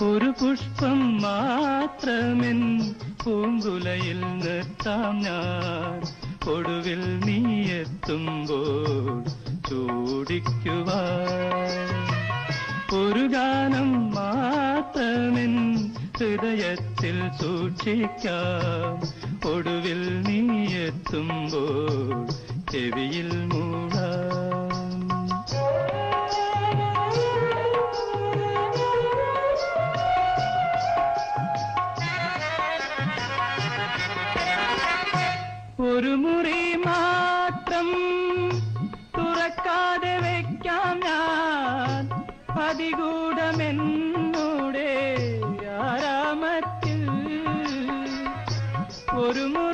ഒരു പുഷ്പം മാത്രമെൻ പൂങ്കുലയിൽ നിർത്താം ഞാൻ, ഒടുവിൽ നീ എത്തുമ്പോൾ ചൂടിക്കുവാൻ. ഒരു ഗാനം മാത്രമെൻ ഹൃദയത്തിൽ സൂക്ഷിക്കാം, ഒടുവിൽ നീ എത്തുമ്പോൾ ചെവിയിൽ മൂടാം. ഒരു മുറി മാത്രം തുറക്കാതെ വയ്ക്കാം ഞാൻ, അതികൂടമെന്നൂടെ ആരാമത്തിൽ. ഒരു മുറി